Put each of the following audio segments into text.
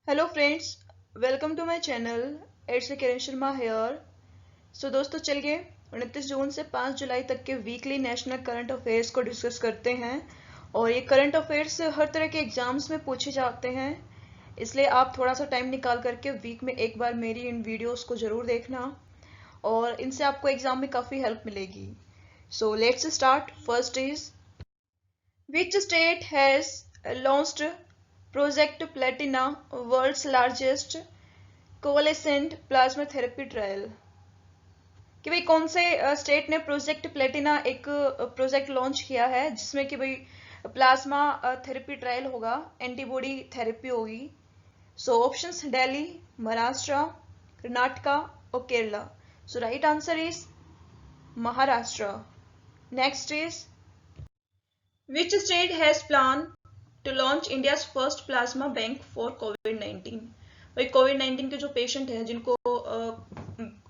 Hello friends, welcome to my channel. It's Kiran Sharma here. So दोस्तों, चलिए 29 जून से 5 जुलाई तक के वीकली नेशनल करंट अफेयर्स को डिस्कस करते हैं। और ये करंट अफेयर्स हर तरह के एग्जाम्स में पूछे जाते हैं, इसलिए आप थोड़ा सा टाइम निकाल करके वीक में एक बार मेरी इन वीडियोस को ज़रूर देखना, और इनसे आपको एग्जाम में काफ़ी हेल्प मिलेगी। So let's start. First is, which state has launched Project Platina, world's largest coalescent plasma therapy trial? कि भाई कौन से स्टेट ने प्रोजेक्ट प्लेटिना एक प्रोजेक्ट लॉन्च किया है जिसमें कि भाई प्लाज्मा थेरेपी ट्रायल होगा, एंटीबॉडी थेरेपी होगी। सो ऑप्शंस दिल्ली, महाराष्ट्र, कर्नाटका और Kerala. So right answer is Maharashtra. Next is, which state has planned to launch India's first plasma bank for COVID-19? भाई कोविड-19 के जो पेशेंट हैं जिनको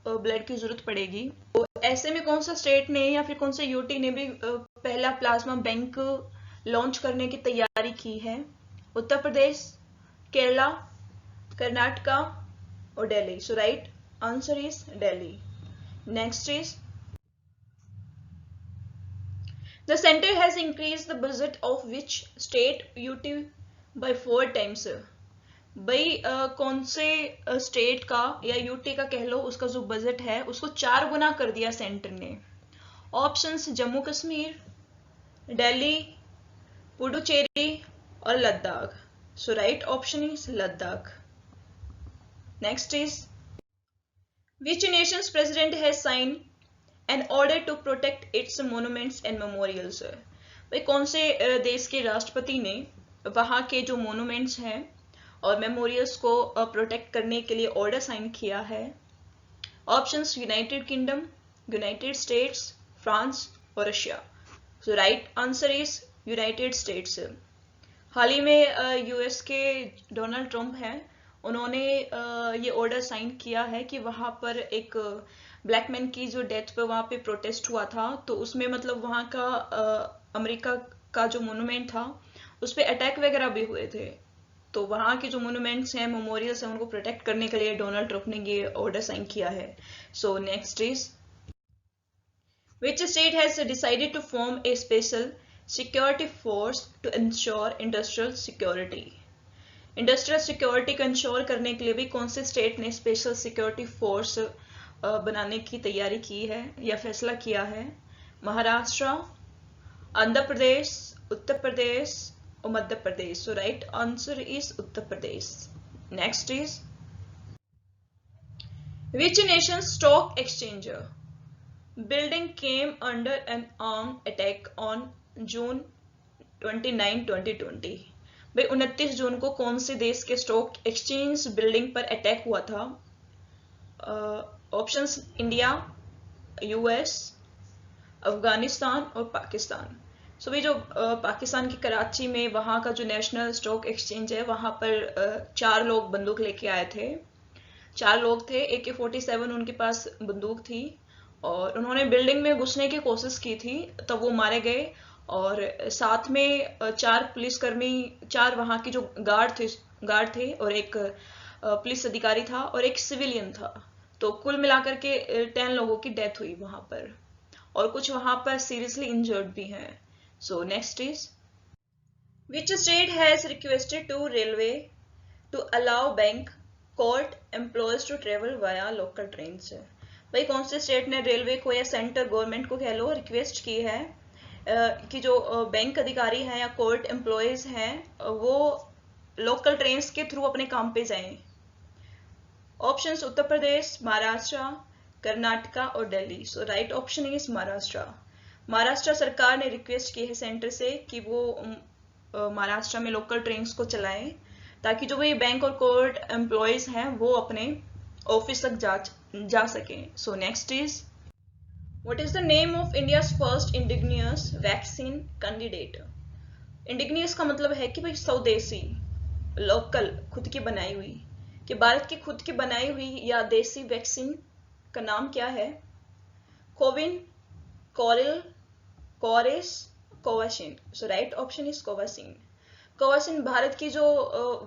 ब्लड की जरूरत पड़ेगी, तो ऐसे में कौन सा स्टेट ने या फिर कौन से यूटी ने भी पहला प्लाज्मा बैंक लॉन्च करने की तैयारी की है? उत्तर प्रदेश, केरला, कर्नाटका और Delhi. So right answer is Delhi. Next is, the center has increased the budget of which state UT by 4 times? भाई कौन से स्टेट का या यूटी का कह लो, उसका जो बजट है उसको 4 गुना कर दिया सेंटर ने। ऑप्शंस जम्मू कश्मीर, दिल्ली, पुडुचेरी और Ladakh. So right option is Ladakh. Next is, which nation's president has signed an order to protect its monuments and memorials? भाई कौन से देश के राष्ट्रपति ने वहां के जो मोनूमेंट्स हैं और मेमोरियल्स को प्रोटेक्ट करने के लिए ऑर्डर साइन किया है? Options United Kingdom, United States, France और Russia. So right answer is United States. हाल ही में यूएस के डोनाल्ड ट्रंप हैं, उन्होंने ये ऑर्डर साइन किया है कि वहां पर एक ब्लैक मैन की जो डेथ पे वहां पे प्रोटेस्ट हुआ था, तो उसमें मतलब वहां का अमेरिका का जो मोनूमेंट था उस पर अटैक वगैरह भी हुए थे। तो वहां के जो मोनूमेंट्स हैं, मेमोरियल्स हैं, उनको प्रोटेक्ट करने के लिए डोनाल्ड ट्रंप ने ये ऑर्डर साइन किया है। So next is, which state has decided to form a special security force to ensure industrial security? Industrial security को इंश्योर करने के लिए भी कौन से स्टेट ने स्पेशल सिक्योरिटी फोर्स बनाने की तैयारी की है या फैसला किया है? महाराष्ट्र, आंध्र प्रदेश, उत्तर प्रदेश और Madhya Pradesh. So right answer is Uttar Pradesh. Next is, which nation's stock exchange building came under an armed attack on June 29, 2020? भाई 29 जून को कौन से देश के स्टॉक एक्सचेंज बिल्डिंग पर अटैक हुआ था? ऑप्शंस इंडिया, यूएस, अफगानिस्तान और पाकिस्तान। सो भाई जो पाकिस्तान की कराची में वहां का जो नेशनल स्टॉक एक्सचेंज है, वहां पर 4 लोग बंदूक लेके आए थे। 4 लोग थे, AK-47 उनके पास बंदूक थी, और उन्होंने बिल्डिंग में घुसने की कोशिश की थी, तब वो मारे गए। और साथ में 4 पुलिसकर्मी, 4 वहां के जो गार्ड थे और एक पुलिस अधिकारी था और एक सिविलियन था। तो कुल मिलाकर के 10 लोगों की डेथ हुई वहां पर, और कुछ वहां पर सीरियसली इंजर्ड भी हैं। So next is, which state has requested to railway to allow bank court employees to travel via local train? भाई कौन से स्टेट ने रेलवे को या सेंट्रल गवर्नमेंट को कह लो रिक्वेस्ट की है कि जो बैंक अधिकारी हैं या कोर्ट एम्प्लॉयज हैं वो लोकल ट्रेन के थ्रू अपने काम पे जाएं? ऑप्शंस उत्तर प्रदेश, महाराष्ट्र, कर्नाटका और Delhi. So right option is Maharashtra. Maharashtra सरकार ने रिक्वेस्ट की है सेंटर से कि वो महाराष्ट्र में लोकल ट्रेन को चलाएं, ताकि जो भी बैंक और कोर्ट एम्प्लॉयज हैं वो अपने ऑफिस तक जा सकें। सो next is, what is the name of India's first indigenous vaccine candidate? Indigenous का मतलब है कि भाई स्वदेशी, लोकल, खुद की बनाई हुई। कि भारत की खुद की बनाई हुई या देसी वैक्सीन का नाम क्या है? कोविन, कोरिल, कोरिस, Covaxin. So right option is Covaxin. Covaxin Bharat की जो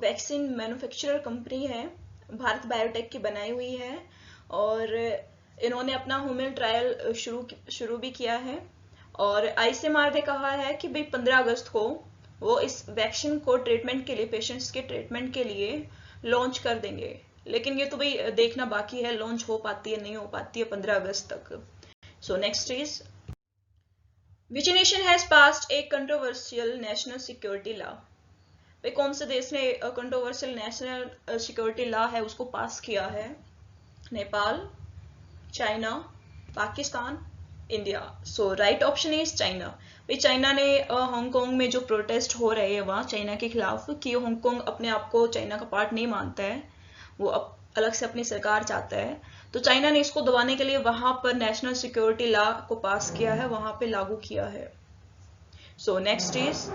वैक्सीन मैन्युफैक्चरर कंपनी है, भारत बायोटेक की बनाई हुई है, और इन्होंने अपना ह्यूमन ट्रायल शुरू भी किया है। और आईसीएमआर ने कहा है कि भाई 15 अगस्त को वो इस वैक्सीन को ट्रीटमेंट के लिए, पेशेंट्स के ट्रीटमेंट के लिए लॉन्च कर देंगे। लेकिन ये तो भाई देखना बाकी है, लॉन्च हो पाती है नहीं हो पाती है 15 अगस्त तक। सो next is, which nation has passed A controversial national security law? भाई कौन से देश ने कंट्रोवर्शियल नेशनल सिक्योरिटी लॉ है उसको पास किया है? Nepal, China, Pakistan, India. So right option is China. भाई चाइना ने हांगकांग में जो प्रोटेस्ट हो रहे हैं वहाँ चाइना के खिलाफ, कि हांगकांग अपने आप को चाइना का पार्ट नहीं मानता है, वो अलग से अपनी सरकार चाहता है, तो चाइना ने इसको दबाने के लिए वहां पर नेशनल सिक्योरिटी लॉ को पास किया है, वहां पे लागू किया है। So next is,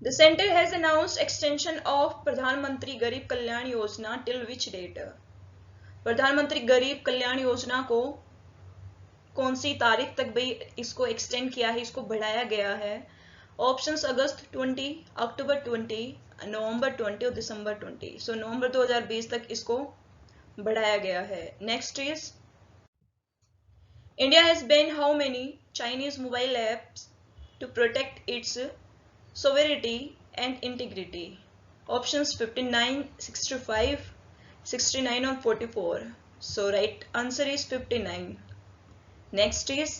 the centre has announced extension of प्रधानमंत्री गरीब Kalyan Yojana till which date? प्रधानमंत्री गरीब कल्याण योजना को कौन सी तारीख तक भाई इसको एक्सटेंड किया है, इसको बढ़ाया गया है? ऑप्शंस अगस्त 20, अक्टूबर 20, नवंबर 20 और दिसंबर 20। सो नवंबर 2020 तक इसको बढ़ाया गया है। Next is, India has ban how many Chinese mobile apps to protect its sovereignty and integrity? Options 59, 65, 69 और 44। So right answer is 59. Next is,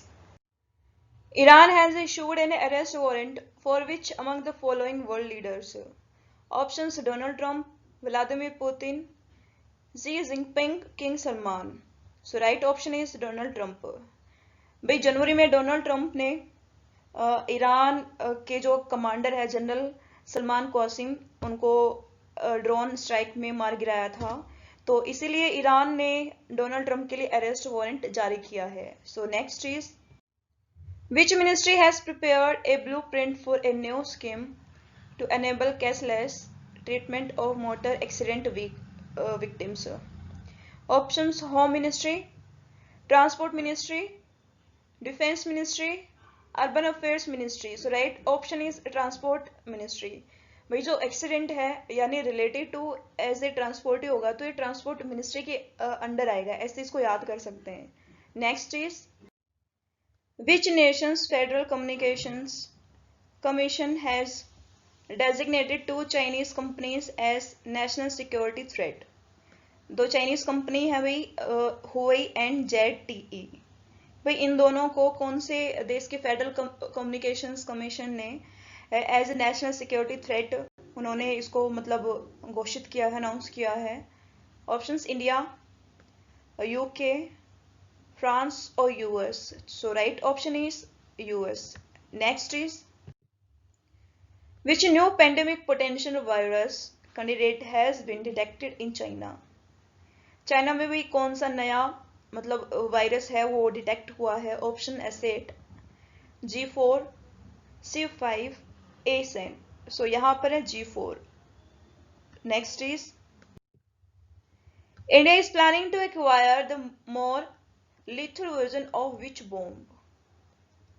Iran has issued an arrest warrant for which among the following world leaders? Options Donald Trump, Vladimir Putin, Xi Jinping, King Salman. So right option is Donald Trump. भाई जनवरी में Donald Trump ने Iran के जो commander है general Salman Qasim, उनको drone strike में मार गिराया था, तो इसीलिए ईरान ने डोनाल्ड ट्रंप के लिए अरेस्ट वारंट जारी किया है। So next is, which ministry has prepared a blueprint for a new scheme to enable cashless treatment of motor accident victims? Options home ministry, transport ministry, defence ministry, urban affairs ministry. So right option is transport ministry. भाई जो accident है यानी related to as a transport ही होगा, तो ये transport ministry के under आएगा, ऐसे इसको याद कर सकते हैं। Next is, which nation's federal communications commission has designated to Chinese companies as national security threat? दो चाइनीज कंपनी है भाई, हुआई एंड ZTE। भाई इन दोनों को कौन से देश के फेडरल कम्युनिकेशंस कमीशन ने as a national security threat उन्होंने इसको मतलब घोषित किया है, अनाउंस किया है? ऑप्शंस इंडिया, यूके, फ्रांस और US. So right option is US. Next is, which new pandemic potential virus candidate has been detected in China? China में भी कौन सा नया मतलब वायरस है वो डिटेक्ट हुआ है? Option S8, G4, C5, A7। सो यहाँ पर है G4. Next is, India is planning to acquire the more lethal version of which bomb?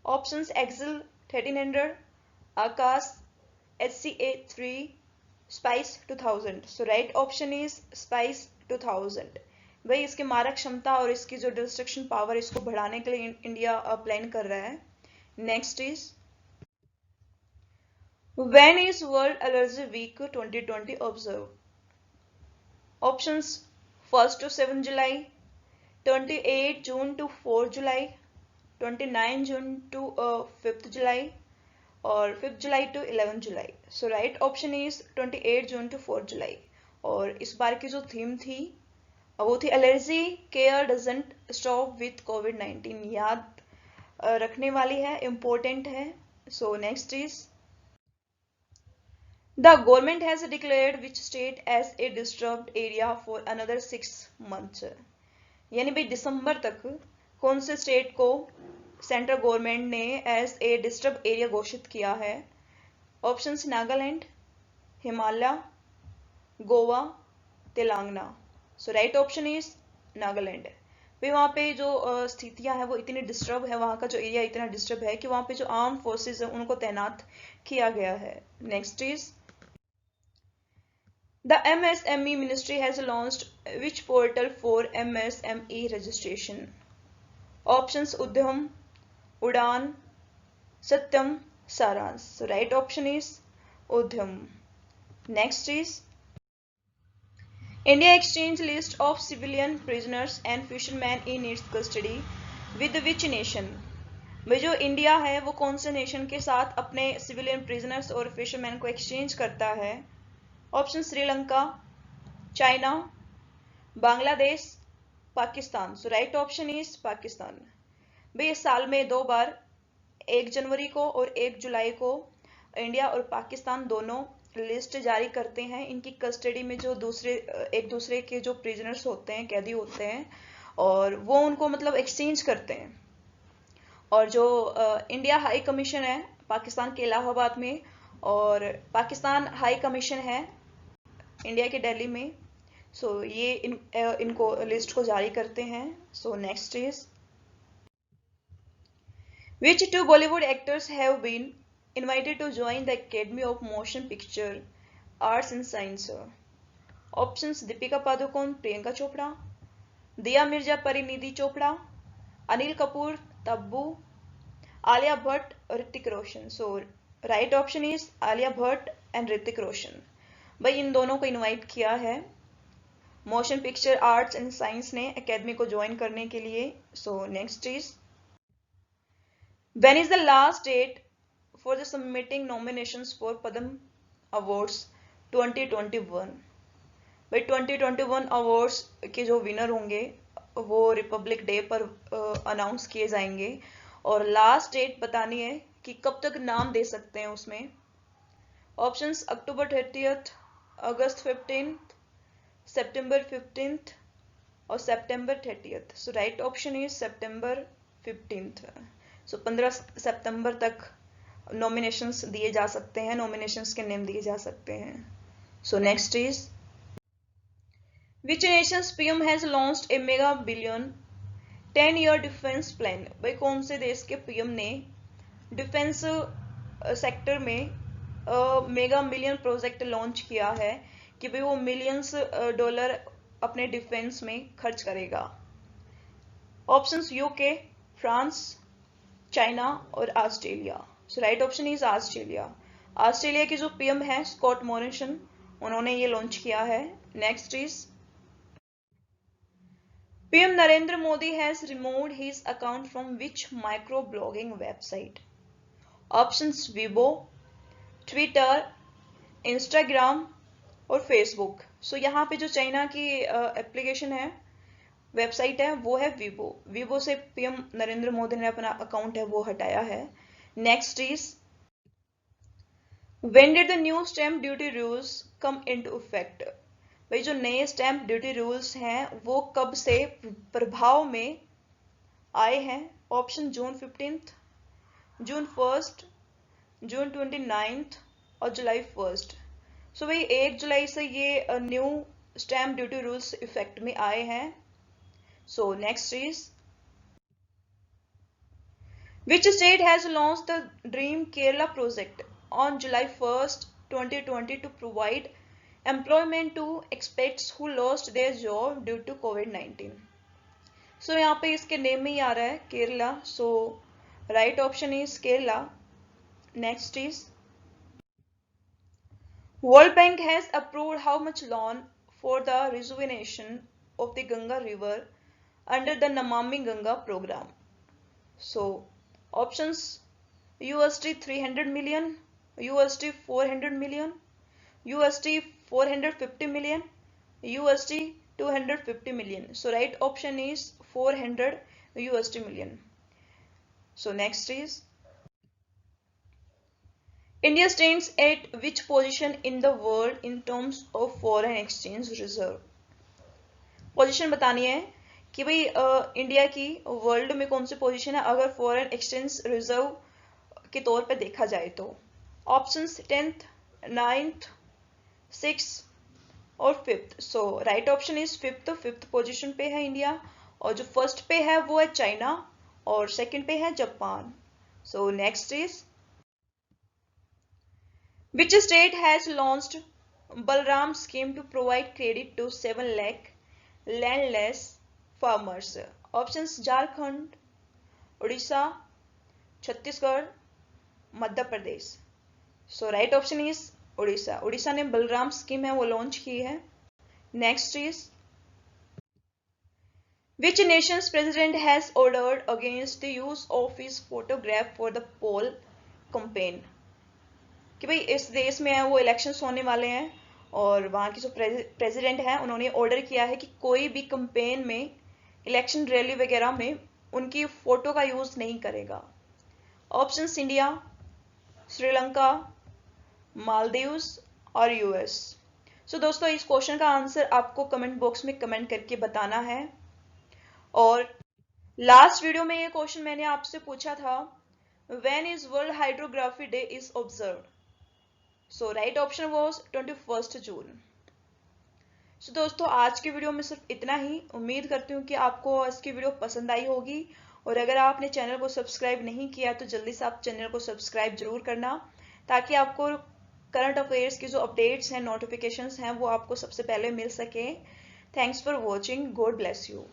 Options एक्सिल 1300, Akash, HCA3, SPICE 2000। So right option is SPICE 2000। भाई इसकी मारक क्षमता और इसकी जो डिस्ट्रक्शन पावर इसको बढ़ाने के लिए इंडिया प्लान कर रहा है। Next is, when is world allergy week 2020 observe? Options 1 to 7 July, 28 June to 4 July, 29 June to 5 July और 5 July to 11 July. So right option is 28 June to 4 July. और इस बार की जो थीम थी वो थी allergy care doesn't stop with कोविड-19। याद रखने वाली है, इम्पोर्टेंट है। So next is, the government has declared which state as a disturbed area for another 6 months? यानी भाई दिसंबर तक कौन से स्टेट को सेंट्रल गवर्नमेंट ने एज ए डिस्टर्ब एरिया घोषित किया है? Options Nagaland, Himalaya, Goa, Telangana. So right option is Nagaland. भाई वहाँ पे जो स्थितियां हैं वो इतनी डिस्टर्ब है, वहाँ का जो एरिया इतना डिस्टर्ब है कि वहाँ पे जो आर्म फोर्सेस है उनको तैनात किया गया है। Next is the MSME ministry has launched which portal for MSME registration? Options उद्यम, उड़ान, सत्यम, सारांश। राइट ऑप्शन इज उद्यम। Next is India exchanged list of civilian prisoners and fishermen in its custody with which nation? भाई जो India है वो कौन से नेशन के साथ अपने सिविलियन प्रिजनर्स और फिशरमैन को एक्सचेंज करता है? Option Sri Lanka, China, Bangladesh, Pakistan. So right option is Pakistan. भाई इस साल में 2 बार 1 जनवरी को और 1 जुलाई को इंडिया और पाकिस्तान दोनों लिस्ट जारी करते हैं इनकी कस्टडी में जो एक दूसरे के जो प्रिजनर्स होते हैं, कैदी होते हैं, और वो उनको मतलब एक्सचेंज करते हैं। और जो इंडिया हाई कमीशन है पाकिस्तान के इलाहाबाद में, और पाकिस्तान हाई कमीशन है इंडिया के दिल्ली में। सो ये इनको लिस्ट को जारी करते हैं। So next is Which 2 Bollywood actors have been invited to join the Academy of Motion Picture Arts and Science? Options Deepika Padukone, Priyanka Chopra, Diya Mirza, Parinidhi Chopra, Anil Kapoor, Tabbu, Alia Bhatt, Hrithik Roshan. So right option is Alia Bhatt and Hrithik Roshan. भाई इन दोनों को invite किया है motion picture arts and science ने academy को join करने के लिए। सो next is When is the last date for the submitting nominations for Padma Awards 2021? भाई 2021 अवार्ड्स के जो विनर होंगे वो रिपब्लिक डे पर अनाउंस किए जाएंगे, और लास्ट डेट बतानी है कि कब तक नाम दे सकते हैं उसमें। ऑप्शंस अक्टूबर 30, अगस्त 15, सितंबर 15 और सितंबर 30। सो राइट ऑप्शन इज सितंबर 15। सो 15 सितंबर तक नॉमिनेशंस दिए जा सकते हैं, नॉमिनेशंस के नेम दिए जा सकते हैं। So next is which Nations PM has launched A mega billion 10-year defence plan? भाई कौन से देश के पीएम ने डिफेंस सेक्टर में मेगा मिलियन प्रोजेक्ट लॉन्च किया है कि भाई वो मिलियंस डॉलर अपने डिफेंस में खर्च करेगा? ऑप्शंस यूके, फ्रांस, चाइना और Australia. So right option is Australia. Australia के जो पीएम है स्कॉट मॉरिसन, उन्होंने ये लॉन्च किया है। Next is PM Narendra Modi has removed his account from which micro blogging website? Options Weibo, Twitter, Instagram और Facebook. सो यहाँ पे जो चाइना की एप्लीकेशन है, वेबसाइट है, वो है वीबो। वीबो से पीएम नरेंद्र मोदी ने अपना अकाउंट है वो हटाया है। Next is when did the new stamp duty rules come into effect? भाई जो नए स्टैम्प ड्यूटी रूल्स हैं वो कब से प्रभाव में आए हैं? ऑप्शन जून 15, जून 1, जून 29 और जुलाई 1। सो भाई 1 जुलाई से ये new stamp duty rules effect में आए हैं। So next is which state has launched the Dream Kerala project on July 1st, 2020 to provide employment to expats who lost their job due to COVID-19? So यहाँ पे इसके name में ही आ रहा है Kerala. So right option is Kerala. Next is World Bank has approved how much loan for the rejuvenation of the Ganga River under the Namami Ganga program? So options USD 300 million, USD 400 million, USD 450 million, USD 250 million. So right option is 400 USD million. So next is India stands at which position in the world in terms of foreign exchange reserve? Position बतानी है कि भाई India की world में कौन सी position है अगर foreign exchange reserve के तौर पे देखा जाए तो। ऑप्शंस 10th, 9th, 6th और 5th। So right option is 5th position पे है इंडिया। और जो फर्स्ट पे है वो है चाइना और सेकंड पे है Japan. So next is which state has launched Balram scheme to provide credit to 7 lakh landless farmers. Options Jharkhand, Orissa, Chhattisgarh, Madhya Pradesh. So right option is Orissa. Orissa ने बलराम स्कीम है वो लॉन्च की है। Next is which nation's president has ordered against the use of his photograph for the poll campaign. कि भाई इस देश में है वो इलेक्शंस होने वाले हैं और वहां की जो प्रेसिडेंट है उन्होंने ऑर्डर किया है कि कोई भी कैंपेन में, इलेक्शन रैली वगैरह में उनकी फोटो का यूज नहीं करेगा। ऑप्शंस इंडिया, श्रीलंका, मालदीव्स और यूएस। सो दोस्तों इस क्वेश्चन का आंसर आपको कमेंट बॉक्स में कमेंट करके बताना है। और लास्ट वीडियो में ये क्वेश्चन मैंने आपसे पूछा था, when is world hydrography day is observed. So right option was 21 जून। सो दोस्तों आज की वीडियो में सिर्फ इतना ही। उम्मीद करती हूँ कि आपको आज की वीडियो पसंद आई होगी और अगर आपने चैनल को सब्सक्राइब नहीं किया तो जल्दी से आप चैनल को सब्सक्राइब जरूर करना, ताकि आपको करंट अफेयर्स की जो अपडेट्स हैं, नोटिफिकेशंस हैं, वो आपको सबसे पहले मिल सके। Thanks for watching. God bless you.